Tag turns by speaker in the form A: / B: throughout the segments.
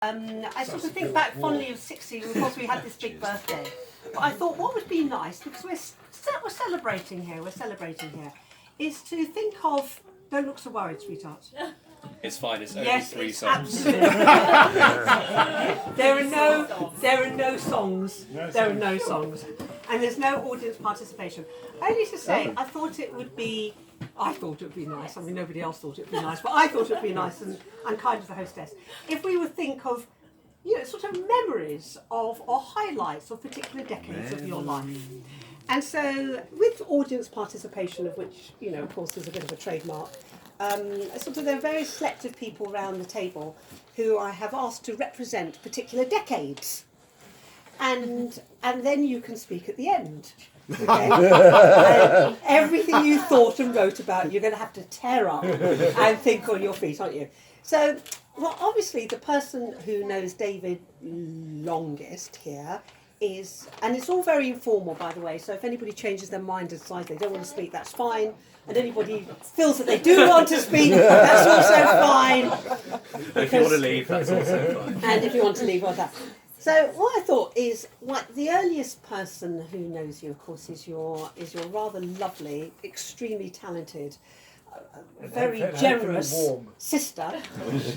A: I sort of think back fondly of 60 because we had this big birthday. But I thought what would be nice, because we're celebrating here, is to think of, don't look so worried, sweetheart.
B: It's fine, it's only
A: Yes,
B: 3
A: it's
B: songs.
A: absolutely. There are no songs. There are no songs. And there's no audience participation. Only to say, I thought it would be nice. I mean, nobody else thought it would be nice, but I thought it would be nice, and I'm kind of the hostess. If we would think of, sort of memories of or highlights of particular decades of your life. And so, with audience participation, of which, of course, is a bit of a trademark, there are very selective people around the table who I have asked to represent particular decades. And then you can speak at the end. Okay? Everything you thought and wrote about, you're going to have to tear up and think on your feet, aren't you? So, well, obviously, the person who knows David longest here is, and it's all very informal, by the way, so if anybody changes their mind and decides they don't want to speak, that's fine. And anybody feels that they do want to speak, that's also fine.
B: If you want to leave, that's also fine.
A: And if you want to leave, well, that. So what I thought is, the earliest person who knows you, of course, is your rather lovely, extremely talented, very generous sister.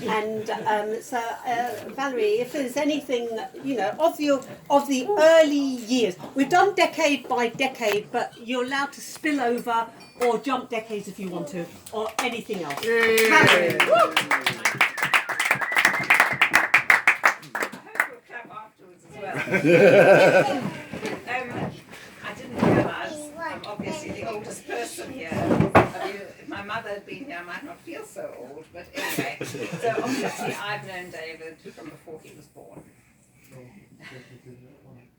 A: And so, Valerie, if there's anything, of the early years, we've done decade by decade, but you're allowed to spill over or jump decades if you want to, or anything else. Valerie.
C: I didn't realise I'm obviously the oldest person here. If my mother had been here, I might not feel so old, but anyway. So obviously I've known David from before he was born.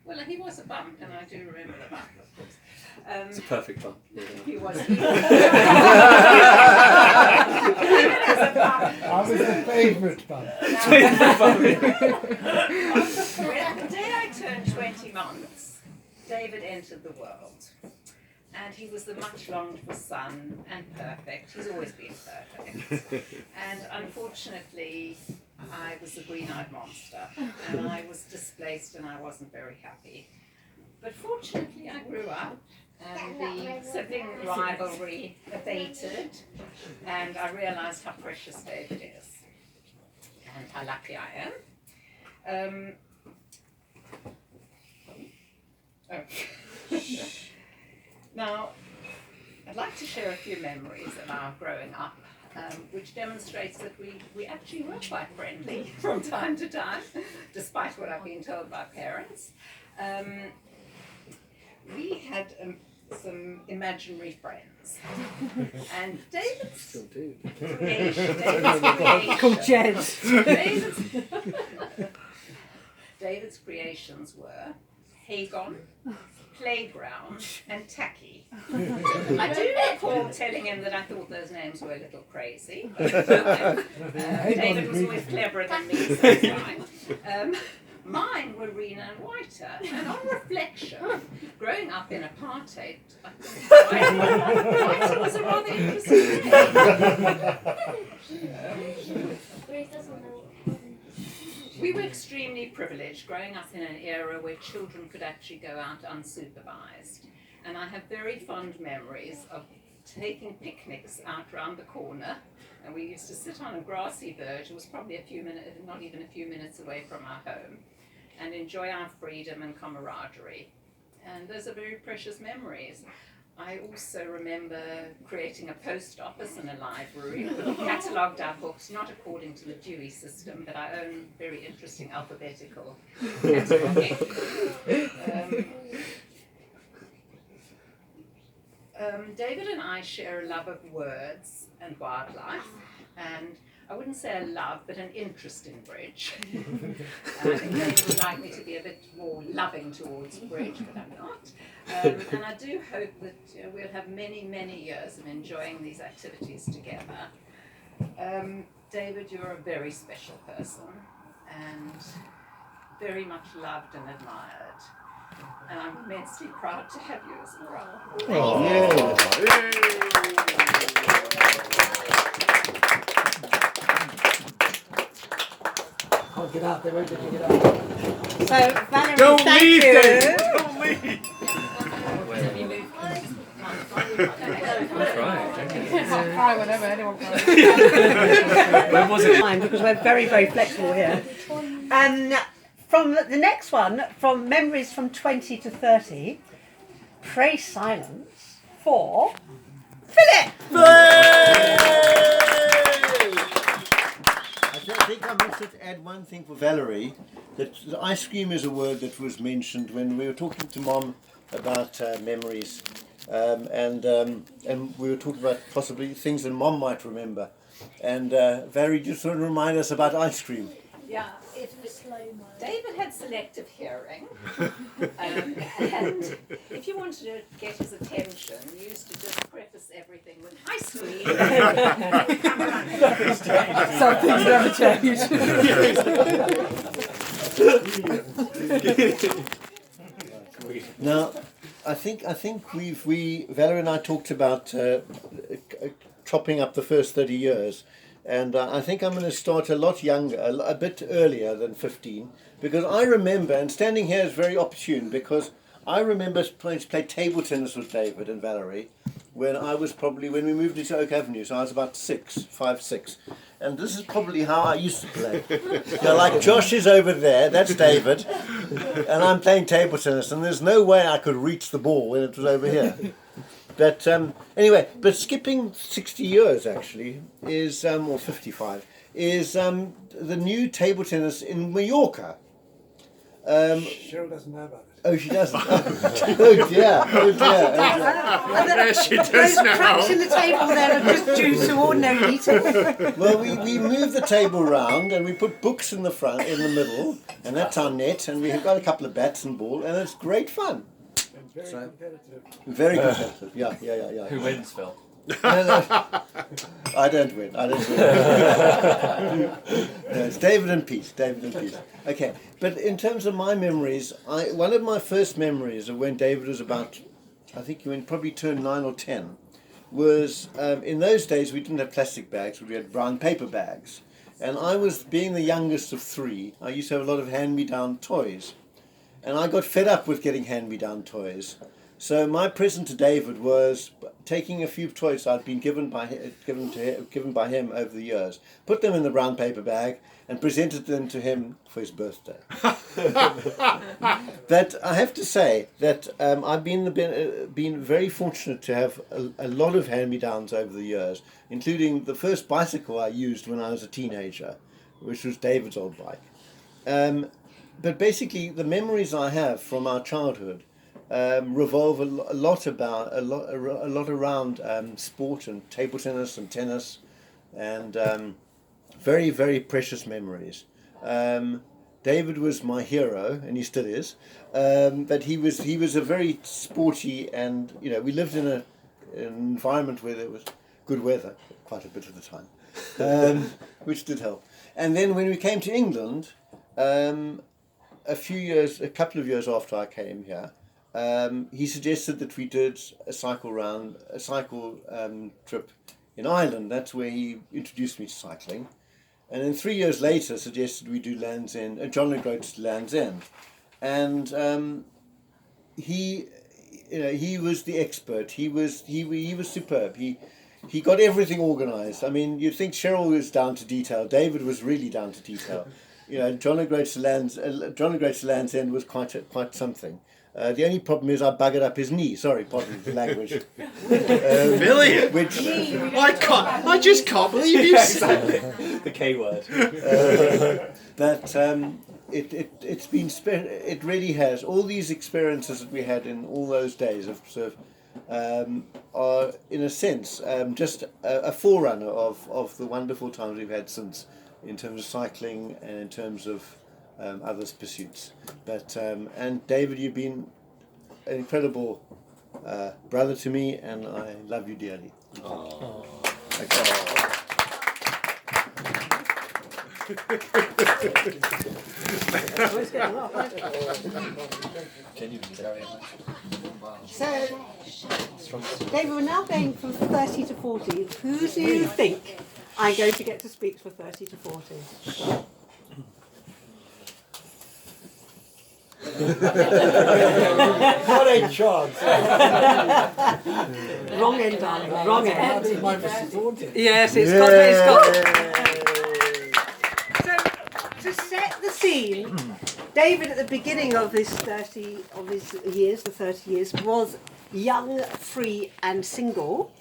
C: Well, he was a bump, and I do remember the bump, of course.
B: It's a perfect bump.
C: He was.
D: I was the favourite bump.
C: The day I turned 20 months, David entered the world. And he was the much longed for son, and perfect. He's always been perfect. And unfortunately, I was the green-eyed monster, and I was displaced, and I wasn't very happy. But fortunately, I grew up, and the sibling rivalry abated, and I realised how precious David is, and how lucky I am. Now, I'd like to share a few memories of our growing up, which demonstrates that we actually were quite friendly from time to time, despite what I've been told by parents. We had some imaginary friends, and David's David's creations were Hagon, Playground, and Tacky. I do recall telling him that I thought those names were a little crazy. David was always cleverer than me, so it's fine. Mine were Rena and Whiter, and on reflection, growing up in apartheid, I think Whiter was a rather interesting name. We were extremely privileged growing up in an era where children could actually go out unsupervised. And I have very fond memories of taking picnics out round the corner, and we used to sit on a grassy verge. It was probably not even a few minutes away from our home, and enjoy our freedom and camaraderie. And those are very precious memories. I also remember creating a post office and a library. We catalogued our books, not according to the Dewey system, but our own very interesting alphabetical cataloguing. David and I share a love of words and wildlife, and I wouldn't say a love, but an interest in bridge. I think David would like me to be a bit more loving towards bridge, but I'm not. And I do hope that we'll have many, many years of enjoying these activities together. David, you're a very special person, and very much loved and admired. And I'm immensely proud to have you as a brother.
D: Get out, they won't let you get out.
A: So, Valerie,
E: Don't
A: thank
E: leave,
A: you.
E: David! Don't leave!
F: Cry whenever anyone cries.
B: When was it?
A: Time, because we're very, very flexible here. From the next one, from memories from 20 to 30, pray silence for Philip.
G: I think I must add one thing for Valerie, that ice cream is a word that was mentioned when we were talking to Mom about memories, and we were talking about possibly things that Mom might remember, and Valerie just want to remind us about ice cream.
C: Yeah, David had selective hearing, and if you wanted to get his attention, you used to just preface everything with ice cream.
F: Some things never change.
G: Now, I think Valerie and I talked about chopping up the first 30 years. And I think I'm going to start a lot younger, a bit earlier than 15, because I remember, and standing here is very opportune, because I remember playing table tennis with David and Valerie when we moved into Oak Avenue, so I was about 5, 6. And this is probably how I used to play. Like Josh is over there, that's David, and I'm playing table tennis, and there's no way I could reach the ball when it was over here. But anyway, but skipping 60 years actually is, or 55, is the new table tennis in Mallorca.
D: Cheryl doesn't know about it.
G: Oh, she doesn't. Oh dear.
E: Yes, she does
A: Those
E: now.
A: cracks in the table there are just due to ordinary eating.
G: Well, we moved the table round and we put books in the middle, and that's our net, and we've got a couple of bats and ball, and it's great fun.
D: And very competitive.
G: Very competitive. Yeah.
B: Who wins, Phil?
G: No. I don't win. No, it's David and Pete. Okay, but in terms of my memories, one of my first memories of when David was about, I think he probably turned 9 or 10, was in those days we didn't have plastic bags, we had brown paper bags. And I was, being the youngest of 3, I used to have a lot of hand-me-down toys. And I got fed up with getting hand-me-down toys. So my present to David was taking a few toys I'd been given by him over the years, put them in the brown paper bag, and presented them to him for his birthday. But I have to say that I've been very fortunate to have a lot of hand-me-downs over the years, including the first bicycle I used when I was a teenager, which was David's old bike. But basically, the memories I have from our childhood revolve a lot around sport and table tennis and tennis, and very, very precious memories. David was my hero, and he still is. But he was a very sporty, and we lived in an environment where there was good weather quite a bit of the time, which did help. And then when we came to England, a couple of years after I came here, he suggested that we did a cycle trip in Ireland. That's where he introduced me to cycling. And then 3 years later suggested we do Land's End, John O'Groats to Land's End. And he was the expert. He was superb. He got everything organised. I mean, you'd think Cheryl was down to detail. David was really down to detail. John O'Groats to Land's End was quite something. The only problem is I buggered up his knee. Sorry, pardon the language.
E: Billy! I just can't believe you said it.
B: The K word.
G: But it really has. All these experiences that we had in all those days of are, in a sense, just a forerunner of the wonderful times we've had since, in terms of cycling and in terms of other pursuits. But and David, you've been an incredible brother to me, and I love you dearly.
B: Oh.
G: Okay.
A: So, David, we're now going from 30 to 40. Who do you think I'm going to get to speak for 30 to 40?
D: Not a chance.
A: Wrong end, darling. Wrong end.
D: That's my Mr. Thornton.
A: Yes, it's got. So, to set the scene, David at the beginning of his 30 years, was young, free, and single,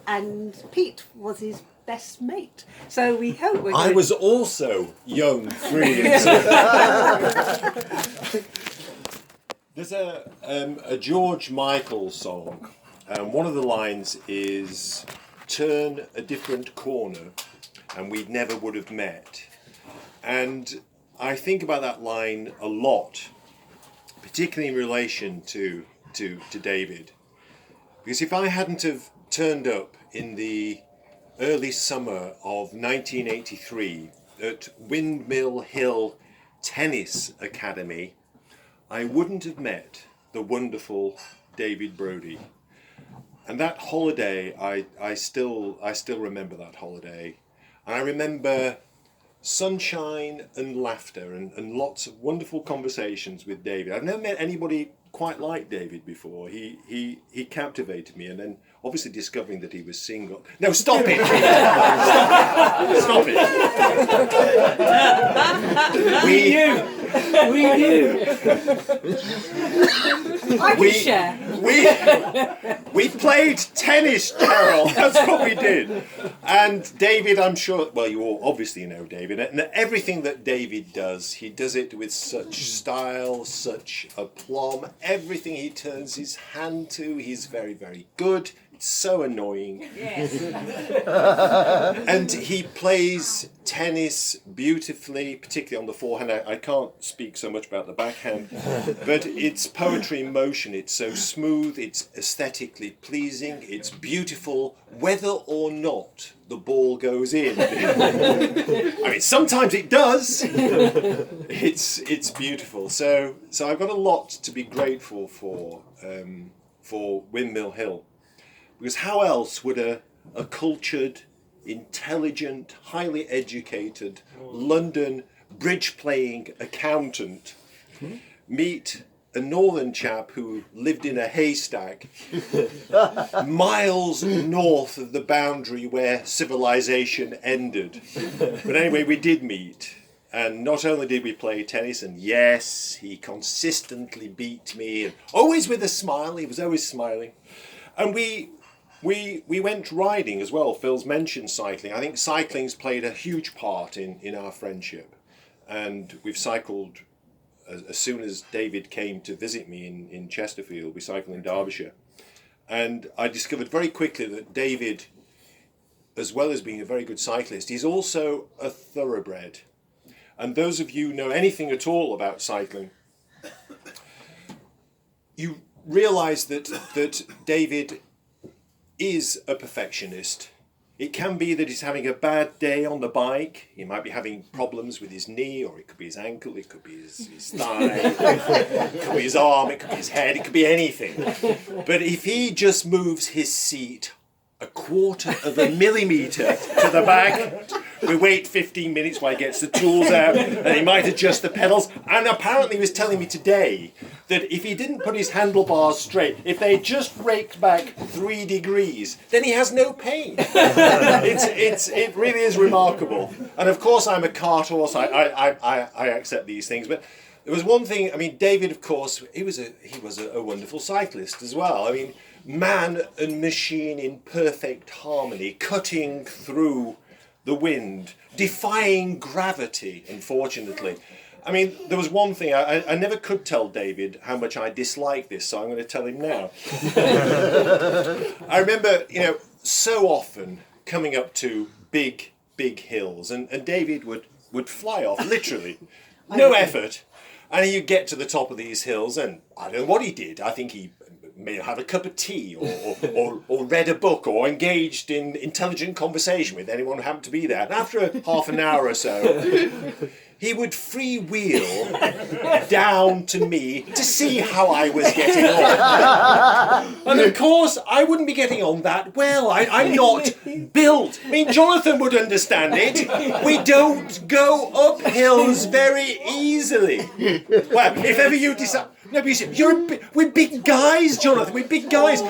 A: and Pete was his best mate. So we hope we're.
H: I was also young, free, and There's a George Michael song, and one of the lines is "Turn a different corner, and we never would have met." And I think about that line a lot, particularly in relation to David, because if I hadn't have turned up in the early summer of 1983 at Windmill Hill Tennis Academy, I wouldn't have met the wonderful David Brody. And that holiday, I still remember that holiday. And I remember sunshine and laughter and lots of wonderful conversations with David. I've never met anybody quite like David before. He captivated me, and then obviously discovering that he was single. No, stop it! Stop it!
A: We knew. I can share.
H: We played tennis, Carol. That's what we did. And David, I'm sure, well, you all obviously know David, and everything that David does, he does it with such style, such aplomb. Everything he turns his hand to, he's very, very good. It's so annoying.
C: Yes.
H: And he plays tennis beautifully, particularly on the forehand. I can't speak so much about the backhand, but it's poetry in motion. It's so smooth, it's aesthetically pleasing, it's beautiful, whether or not the ball goes in. I mean, sometimes it does. It's beautiful. So I've got a lot to be grateful for Windmill Hill. Because how else would a cultured, intelligent, highly educated London bridge-playing accountant meet a northern chap who lived in a haystack miles north of the boundary where civilization ended? But anyway, we did meet. And not only did we play tennis, and yes, he consistently beat me, and always with a smile. He was always smiling. And we went riding as well. Phil's mentioned cycling. I think cycling's played a huge part in our friendship. And we've cycled, as soon as David came to visit me in Chesterfield, we cycled in Derbyshire. And I discovered very quickly that David, as well as being a very good cyclist, he's also a thoroughbred. And those of you who know anything at all about cycling, you realise that David is a perfectionist. It can be that he's having a bad day on the bike. He might be having problems with his knee, or it could be his ankle, it could be his thigh, it could be his arm, it could be his head, it could be anything. But if he just moves his seat a quarter of a millimetre to the back, we wait 15 minutes while he gets the tools out, and he might adjust the pedals. And apparently he was telling me today that if he didn't put his handlebars straight, if they just raked back 3 degrees, then he has no pain. It really is remarkable. And of course I'm a cart horse, I accept these things, but there was one thing. I mean, David, of course, he was a wonderful cyclist as well. I mean, man and machine in perfect harmony, cutting through the wind, defying gravity, unfortunately. I mean, there was one thing, I never could tell David how much I disliked this, so I'm going to tell him now. I remember, so often coming up to big hills, and David would fly off, literally, no effort, and he'd get to the top of these hills, and I don't know what he did. I think he may have a cup of tea or read a book or engaged in intelligent conversation with anyone who happened to be there. And after half an hour or so, he would freewheel down to me to see how I was getting on. And of course, I wouldn't be getting on that well. I'm not built. I mean, Jonathan would understand it. We don't go up hills very easily. Well, if ever you decide... No, but you see, we're big guys, Jonathan. We're big guys.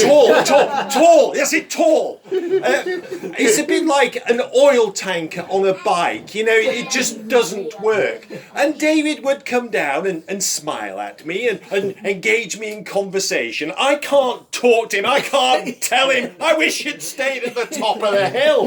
H: Tall. Yes, it's tall. It's a bit like an oil tank on a bike. You know, it just doesn't work. And David would come down and smile at me and engage me in conversation. I can't talk to him. I can't tell him, I wish you'd stayed at the top of the hill.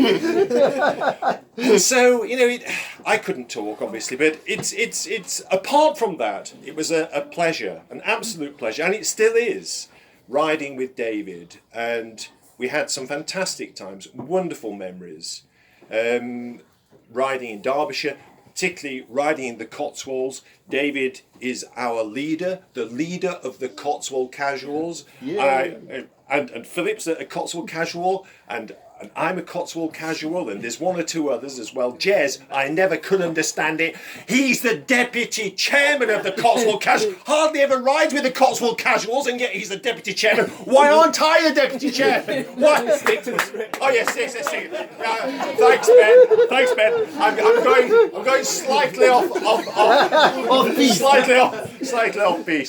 H: And so, you know, I couldn't talk, obviously, but it's apart from that, it was a pleasure, an absolute pleasure, and it still is, riding with David. And we had some fantastic times, wonderful memories, riding in Derbyshire, particularly riding in the Cotswolds. David is our leader, the leader of the Cotswold Casuals.
G: Yeah.
H: And Philip's a Cotswold Casual, and I'm a Cotswold Casual, and there's one or two others as well. Jez, I never could understand it. He's the deputy chairman of the Cotswold Casual. Hardly ever rides with the Cotswold Casuals, and yet he's the deputy chairman. Why aren't I the deputy chairman? Why? Stick to the script. Oh yes. Thanks, Ben. I'm going slightly off slightly off beat.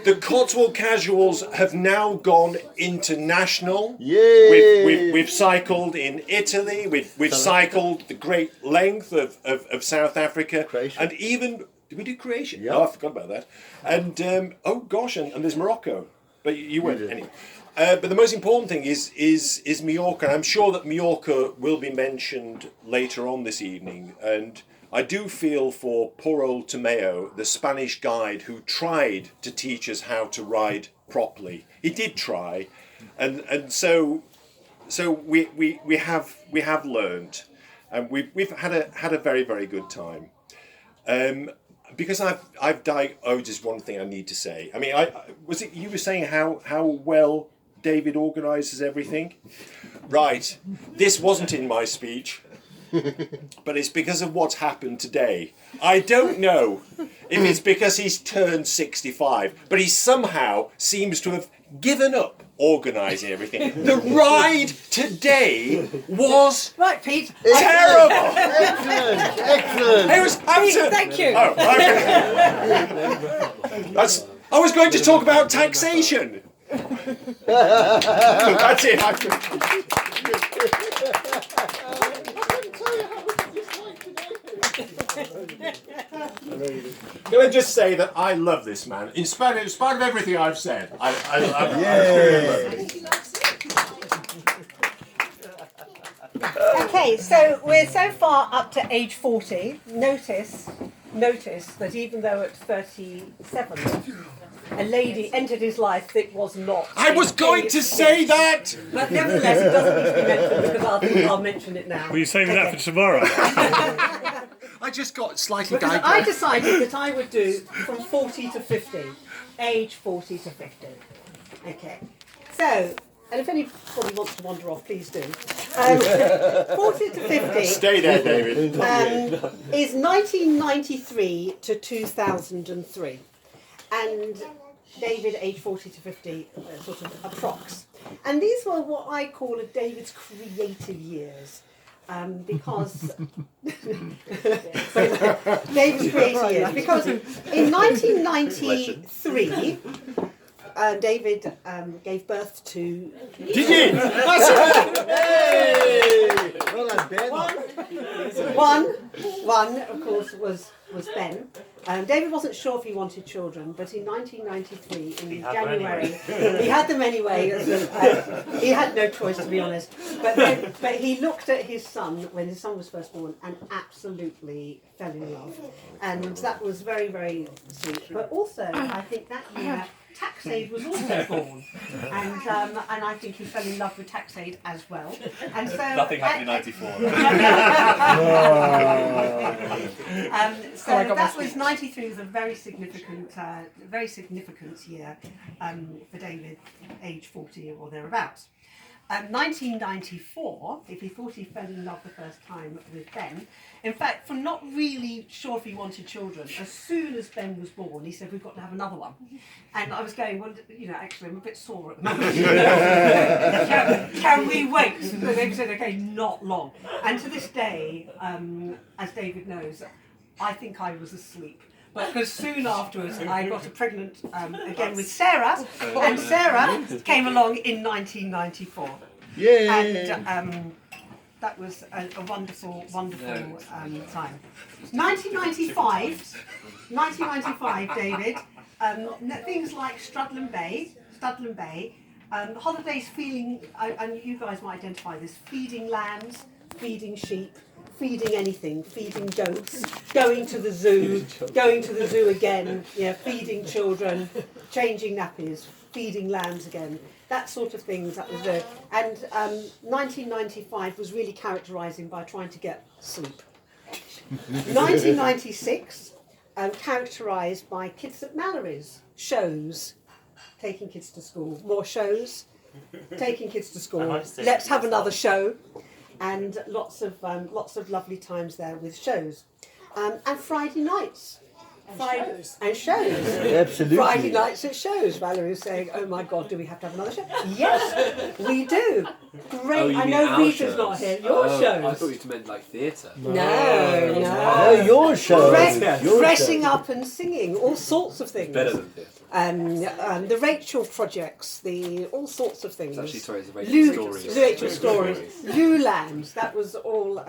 H: The Cotswold Casuals have now gone international.
G: Yay!
H: We've cycled in Italy. We've cycled the great length of South Africa,
G: Croatia.
H: and even did we do Croatia?
G: Yeah.
H: Oh, I forgot about that. And and there's Morocco, but you weren't anyway. But the most important thing is Majorca. And I'm sure that Majorca will be mentioned later on this evening. And I do feel for poor old Tomeo, the Spanish guide who tried to teach us how to ride properly. He did try, and so we have learned, and we've had a very, very good time. Because I've just one thing I need to say. I mean, was it you were saying how well David organises everything? Right. This wasn't in my speech. But it's because of what's happened today. I don't know if it's because he's turned 65, but he somehow seems to have given up organising everything. The ride today was
A: Right, Pete.
H: terrible.
G: Excellent.
H: It was absolutely.
A: Thank you.
H: Oh, okay. I was going to talk about taxation. That's it. Can I just say that I love this man, in spite of everything I've said. I
A: Okay, so we're so far up to age 40. Notice that even though at 37, a lady entered his life that was not.
H: I was going to say that!
A: But nevertheless, it doesn't need to be mentioned because I'll mention it now.
E: Will you saving that for tomorrow?
H: I just got slightly
A: Because
H: digressed.
A: I decided that I would do from 40 to 50. Age 40 to 50. Okay. So, and if anybody wants to wander off, please do. 40 to 50
H: Stay there, David.
A: is 1993 to 2003. And David, age 40 to 50, sort of approx. And these were what I call David's creative years. Because David's creative years. Because in 1993, David gave birth to.
H: Did you? That's
G: Hey! Well done, Ben.
A: One, of course, was Ben. David wasn't sure if he wanted children, but in 1993, in January, he had them anyway. He had no choice, to be honest. But he looked at his son when his son was first born and absolutely fell in love, and that was very, very sweet. But also, I think that year, Taxaid was also born, and I think he fell in love with Taxaid as well. And so
B: Nothing happened in '94.
A: So
F: Oh, I got my
A: that was
F: speech.
A: 93 was a very significant year for David, age 40 or thereabouts. 1994, if he thought he fell in love the first time with Ben, in fact, for not really sure if he wanted children, as soon as Ben was born, he said, we've got to have another one. And I was going, well, actually, I'm a bit sore at the moment. Can we wait? So they said, okay, not long. And to this day, as David knows, I think I was asleep. But because soon afterwards I got pregnant again with Sarah, and Sarah came along in 1994.
G: Yay!
A: And that was a wonderful, wonderful time. 1995, David, things like Studland Bay, holidays and you guys might identify this, feeding lambs, feeding sheep, feeding anything, feeding goats, going to the zoo again, feeding children, changing nappies, feeding lambs again, that sort of things. That was it. And 1995 was really characterising by trying to get sleep. 1996 characterised by Kids at Mallory's, shows, taking kids to school, more shows, taking kids to school. Let's have another show. And lots of lovely times there with shows, and Friday nights, and shows.
G: Absolutely.
A: Friday nights at shows. Valerie was saying, "Oh my God, do we have to have another show?" Yes, we do. Great.
B: Oh, you
A: I
B: mean
A: know
B: our
A: Rita's
B: shows?
A: not here. Your shows.
B: I thought you meant like theatre.
A: No.
G: No, your show. Your
A: Dressing
G: show.
A: up and singing, all sorts of things.
B: Better than theatre.
A: The Rachel projects, all sorts of things.
B: It's actually, sorry, the Rachel Stories.
A: The Rachel Stories. Lulands, that was all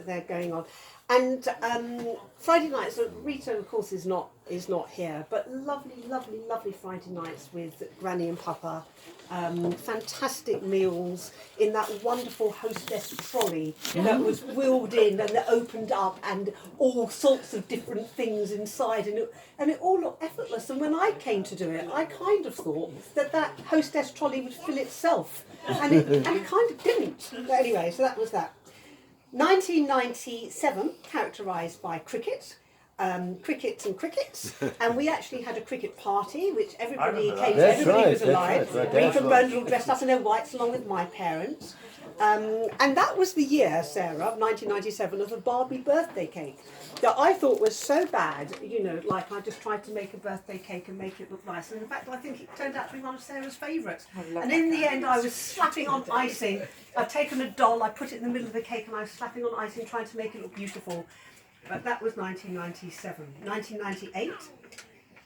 A: there going on. And Friday nights, Rita of course is not here, but lovely Friday nights with Granny and Papa. Fantastic meals in that wonderful hostess trolley that was wheeled in and that opened up, and all sorts of different things inside, and it all looked effortless. And when I came to do it, I kind of thought that hostess trolley would fill itself, and it kind of didn't. But anyway, so that was that. 1997, characterised by cricket. Crickets, and we actually had a cricket party which everybody came to.
G: That's
A: Everybody
G: right,
A: was
G: that's
A: alive.
G: right,
A: Rita
G: that's
A: and
G: right.
A: Brenda all dressed up in their whites along with my parents. And that was the year, Sarah, of 1997, of the Barbie birthday cake that I thought was so bad, like I just tried to make a birthday cake and make it look nice. And in fact, I think it turned out to be one of Sarah's favourites. And in the end, I was slapping on icing. I'd taken a doll, I put it in the middle of the cake, and I was slapping on icing, trying to make it look beautiful. But that was 1997. 1998.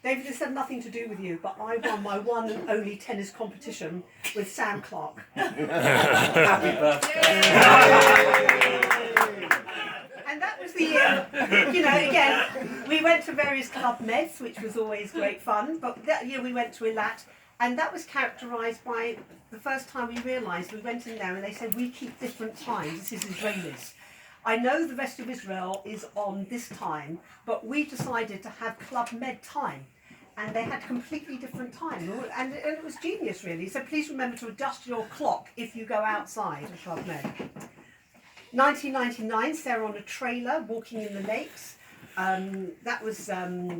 A: David, this had nothing to do with you, but I won my one and only tennis competition with Sam Clark.
B: Happy birthday.
A: And that was the year, again, we went to various Club Meds, which was always great fun, but that year we went to Eilat, and that was characterised by the first time we realised, we went in there and they said, we keep different times, this is Israelis. I know the rest of Israel is on this time, but we decided to have Club Med time. And they had completely different time. And it was genius, really. So please remember to adjust your clock if you go outside of Club Med. 1999, Sarah on a trailer, walking in the lakes. That was a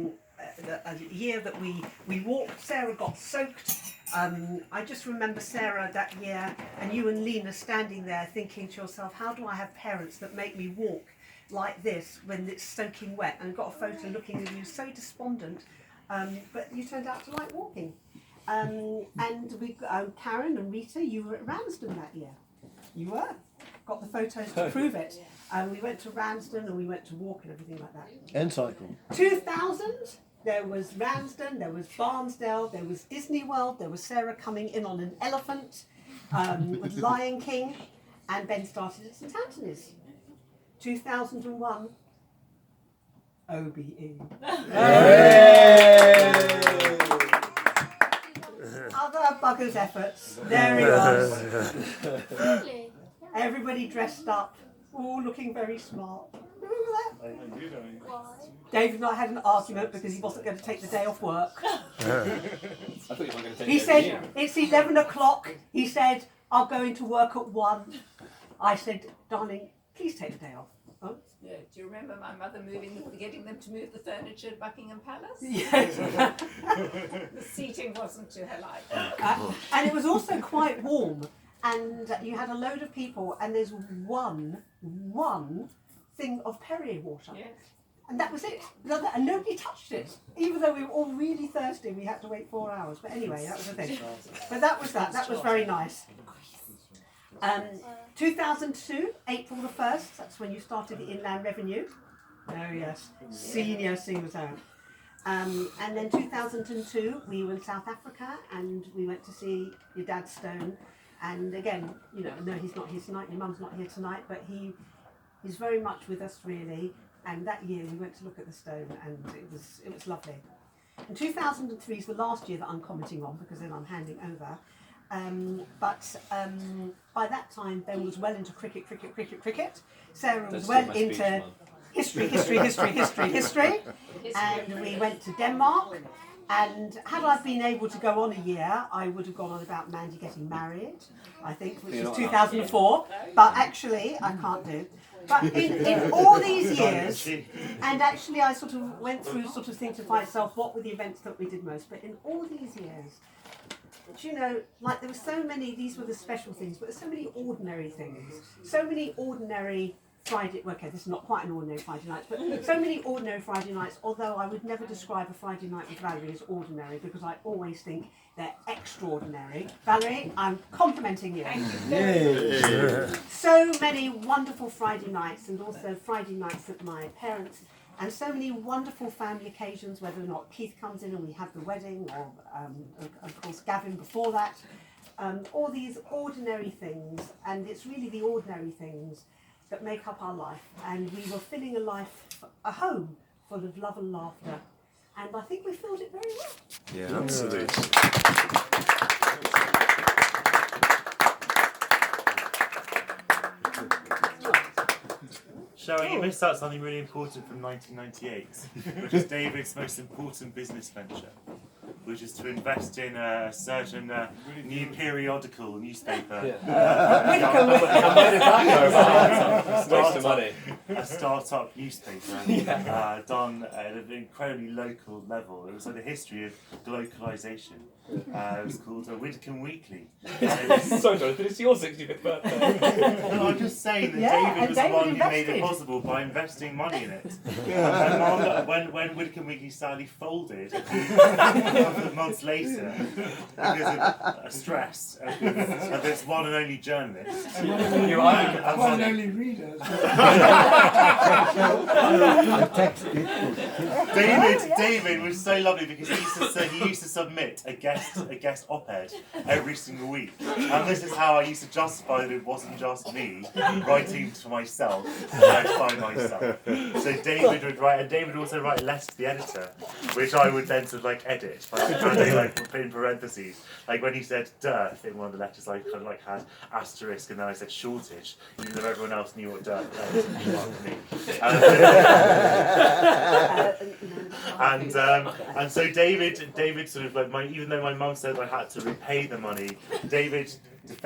A: year that we walked. Sarah got soaked. I just remember Sarah that year, and you and Lena standing there thinking to yourself, how do I have parents that make me walk like this when it's soaking wet? And got a photo looking at you so despondent, but you turned out to like walking. And we, Karen and Rita, you were at Ramsden that year. You were. Got the photos to prove it. We went to Ramsden and we went to walk and everything like that.
G: And cycle.
A: 2000. There was Ramsden, there was Barnsdale, there was Disney World, there was Sarah coming in on an elephant with Lion King, and Ben started at St Anthony's. 2001, OBE. Other buggers' efforts, there he was. Everybody dressed up, all looking very smart. Remember that? David and I had an argument because he wasn't going to take the day off work.
B: I thought you were going to take
A: He said, it's 11 o'clock. He said, I'll go into work at 1. I said, darling, please take the day off. Oh,
C: Yeah. Do you remember my mother getting them to move the furniture at Buckingham Palace?
A: Yes.
C: The seating wasn't to her liking.
A: And it was also quite warm, and you had a load of people, and there's one thing of Perrier water.
C: Yes.
A: And that was it. And nobody touched it. Even though we were all really thirsty, we had to wait 4 hours. But anyway, that was the thing. But that was that. That was very nice. 2002, April the 1st, that's when you started the Inland Revenue. Oh yes, senior singers out. And then 2002, we were in South Africa and we went to see your dad Stone. And again, you know, no, he's not here tonight, your mum's not here tonight, but he's very much with us really. And that year we went to look at the Stone and it was lovely. And 2003 is the last year that I'm commenting on because then I'm handing over. But by that time, Ben was well into cricket. Sarah was well into history. And we went to Denmark. And had I been able to go on a year, I would have gone on about Mandy getting married, I think, which was 2004. But actually, I can't do. But in all these years, and actually I sort of went through sort of thinking to myself, what were the events that we did most? But in all these years, you know, like there were so many, these were the special things, but there's so many ordinary things, so many ordinary Friday, okay, this is not quite an ordinary Friday night, but so many ordinary Friday nights, although I would never describe a Friday night with Valerie as ordinary because I always think they're extraordinary. Valerie, I'm complimenting you. So many wonderful Friday nights and also Friday nights at my parents' and so many wonderful family occasions, whether or not Keith comes in and we have the wedding, or of course Gavin before that. All these ordinary things, and it's really the ordinary things that make up our life. And we were filling a home full of love and laughter. And I think we filled it very well.
E: Yeah, absolutely.
I: Cheryl, you missed out something really important from 1998, which is David's most important business venture, which is to invest in a certain new periodical newspaper.
B: And where did that go? Waste of money.
I: A start-up newspaper done at an incredibly local level. It was like the history of glocalisation. It was called Widcombe Weekly.
B: Sorry, Jonathan, it's your 65th birthday.
I: No, I'm just saying that
A: Yeah,
I: David was
A: and
I: the one
A: David
I: who made it
A: invested.
I: possible by investing money in it. And when Widcombe Weekly sadly folded a couple of months later because of stress of this one and only journalist.
D: One only reader.
I: David was so lovely because he used to submit a guest op-ed every single week, and this is how I used to justify that it wasn't just me writing to myself by myself. So David would write, and David would also write a letter to the editor, which I would then sort of like edit, and put in parentheses. Like when he said dearth in one of the letters, I kind of like had asterisk, and then I said shortage, even though everyone else knew what dearth meant. And so David sort of like even though my mum said I had to repay the money, David defended